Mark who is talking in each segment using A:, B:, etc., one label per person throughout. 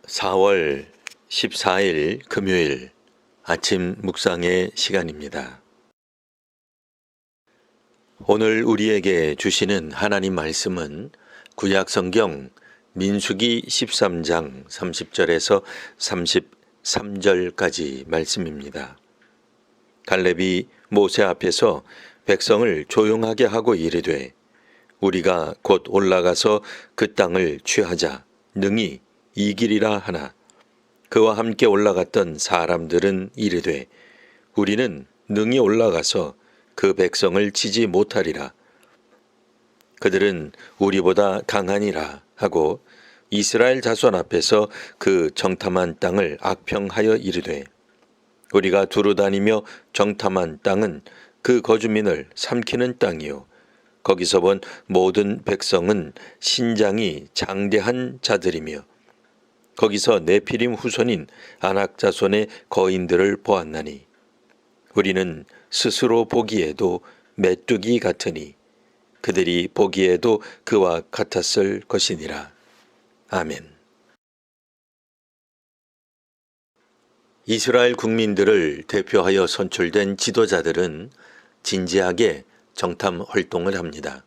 A: 4월 14일 금요일 아침 묵상의 시간입니다. 오늘 우리에게 주시는 하나님 말씀은 구약성경 민수기 13장 30절에서 33절까지 말씀입니다. 갈렙이 모세 앞에서 백성을 조용하게 하고 이르되 우리가 곧 올라가서 그 땅을 취하자 능히 이기리라 하나 그와 함께 올라갔던 사람들은 이르되 우리는 능히 올라가서 그 백성을 치지 못하리라. 그들은 우리보다 강하니라 하고 이스라엘 자손 앞에서 그 정탐한 땅을 악평하여 이르되 우리가 두루 다니며 정탐한 땅은 그 거주민을 삼키는 땅이요 거기서 본 모든 백성은 신장이 장대한 자들이며 거기서 네피림 후손인 아낙 자손의 거인들을 보았나니 우리는 스스로 보기에도 메뚜기 같으니 그들이 보기에도 그와 같았을 것이니라. 아멘. 이스라엘 국민들을 대표하여 선출된 지도자들은 진지하게 정탐 활동을 합니다.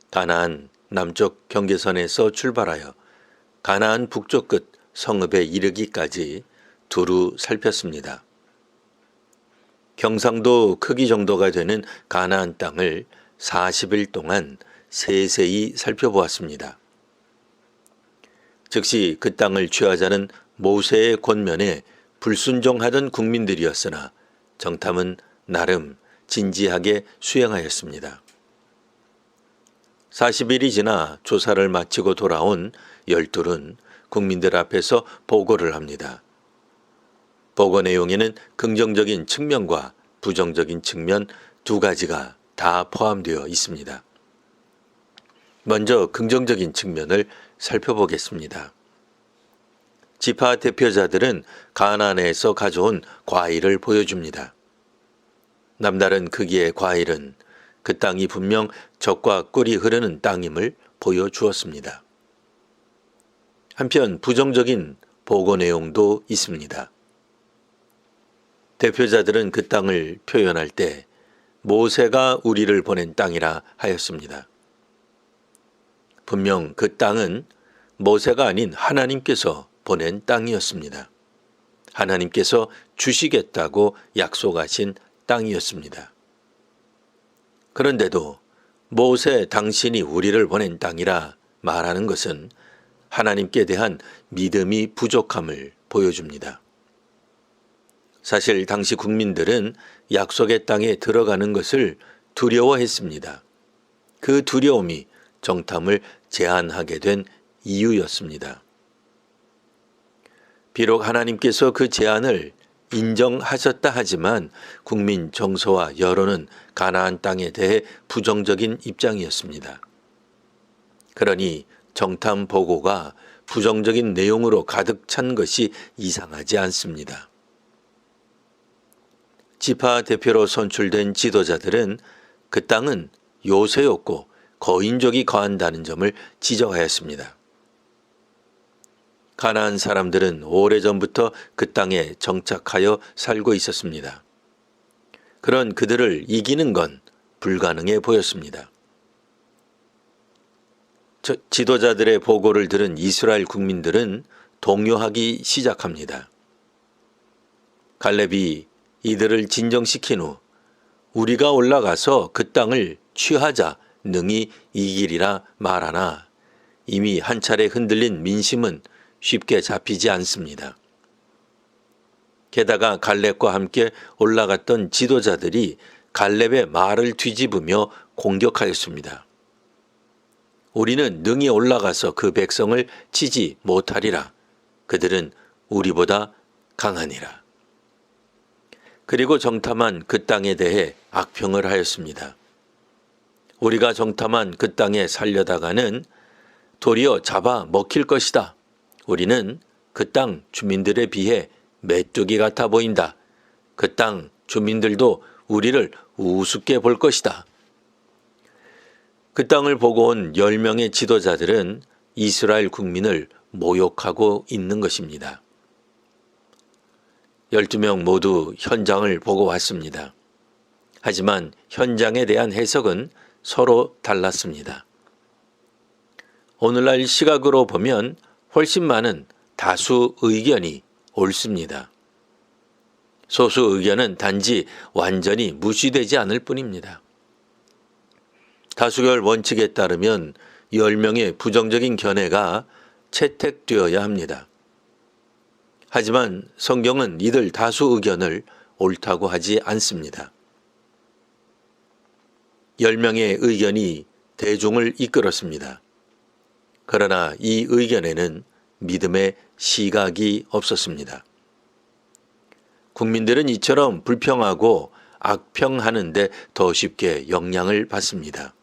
A: 가나안 남쪽 경계선에서 출발하여 가나안 북쪽 끝 성읍에 이르기까지 두루 살폈습니다. 경상도 크기 정도가 되는 가나안 땅을 40일 동안 세세히 살펴보았습니다. 즉시 그 땅을 취하자는 모세의 권면에 불순종하던 국민들이었으나 정탐은 나름 진지하게 수행하였습니다. 40일이 지나 조사를 마치고 돌아온 12은 국민들 앞에서 보고를 합니다. 보고 내용에는 긍정적인 측면과 부정적인 측면 두 가지가 다 포함되어 있습니다. 먼저 긍정적인 측면을 살펴보겠습니다. 지파 대표자들은 가나안에서 가져온 과일을 보여줍니다. 남다른 크기의 과일은 그 땅이 분명 젖과 꿀이 흐르는 땅임을 보여주었습니다. 한편 부정적인 보고 내용도 있습니다. 대표자들은 그 땅을 표현할 때 모세가 우리를 보낸 땅이라 하였습니다. 분명 그 땅은 모세가 아닌 하나님께서 보낸 땅이었습니다. 하나님께서 주시겠다고 약속하신 땅이었습니다. 그런데도 모세 당신이 우리를 보낸 땅이라 말하는 것은 하나님께 대한 믿음이 부족함을 보여줍니다. 사실 당시 국민들은 약속의 땅에 들어가는 것을 두려워했습니다. 그 두려움이 정탐을 제한하게 된 이유였습니다. 비록 하나님께서 그 제한을 인정하셨다 하지만 국민 정서와 여론은 가나안 땅에 대해 부정적인 입장이었습니다. 그러니 정탐 보고가 부정적인 내용으로 가득 찬 것이 이상하지 않습니다. 지파 대표로 선출된 지도자들은 그 땅은 요새였고 거인족이 거한다는 점을 지적하였습니다. 가나안 사람들은 오래전부터 그 땅에 정착하여 살고 있었습니다. 그런 그들을 이기는 건 불가능해 보였습니다. 지도자들의 보고를 들은 이스라엘 국민들은 동요하기 시작합니다. 갈렙이 이들을 진정시킨 후 우리가 올라가서 그 땅을 취하자 능히 이기리라 말하나 이미 한 차례 흔들린 민심은 쉽게 잡히지 않습니다. 게다가 갈렙과 함께 올라갔던 지도자들이 갈렙의 말을 뒤집으며 공격하였습니다. 우리는 능히 올라가서 그 백성을 치지 못하리라. 그들은 우리보다 강하니라. 그리고 정탐한 그 땅에 대해 악평을 하였습니다. 우리가 정탐한 그 땅에 살려다가는 도리어 잡아 먹힐 것이다. 우리는 그 땅 주민들에 비해 메뚜기 같아 보인다. 그 땅 주민들도 우리를 우습게 볼 것이다. 그 땅을 보고 온 10명의 지도자들은 이스라엘 국민을 모욕하고 있는 것입니다. 12명 모두 현장을 보고 왔습니다. 하지만 현장에 대한 해석은 서로 달랐습니다. 오늘날 시각으로 보면 훨씬 많은 다수 의견이 옳습니다. 소수 의견은 단지 완전히 무시되지 않을 뿐입니다. 다수결 원칙에 따르면 10명의 부정적인 견해가 채택되어야 합니다. 하지만 성경은 이들 다수 의견을 옳다고 하지 않습니다. 10명의 의견이 대중을 이끌었습니다. 그러나 이 의견에는 믿음의 시각이 없었습니다. 국민들은 이처럼 불평하고 악평하는데 더 쉽게 영향을 받습니다.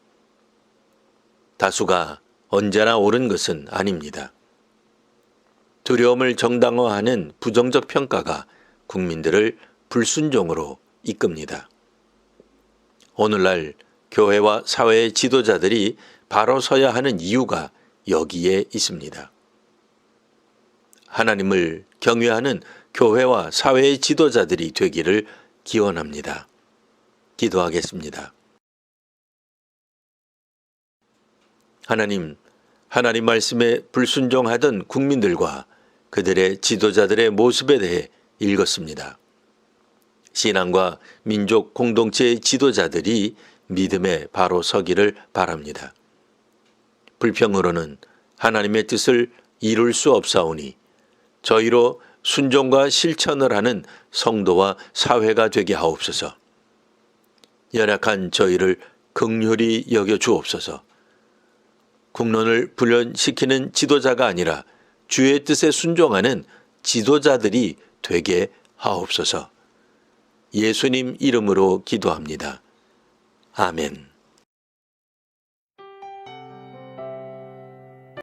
A: 다수가 언제나 옳은 것은 아닙니다. 두려움을 정당화하는 부정적 평가가 국민들을 불순종으로 이끕니다. 오늘날 교회와 사회의 지도자들이 바로 서야 하는 이유가 여기에 있습니다. 하나님을 경외하는 교회와 사회의 지도자들이 되기를 기원합니다. 기도하겠습니다. 하나님 말씀에 불순종하던 국민들과 그들의 지도자들의 모습에 대해 읽었습니다. 신앙과 민족 공동체의 지도자들이 믿음에 바로 서기를 바랍니다. 불평으로는 하나님의 뜻을 이룰 수 없사오니 저희로 순종과 실천을 하는 성도와 사회가 되게 하옵소서. 연약한 저희를 긍휼히 여겨 주옵소서. 국론을 불련시키는 지도자가 아니라 주의 뜻에 순종하는 지도자들이 되게 하옵소서. 예수님 이름으로 기도합니다. 아멘.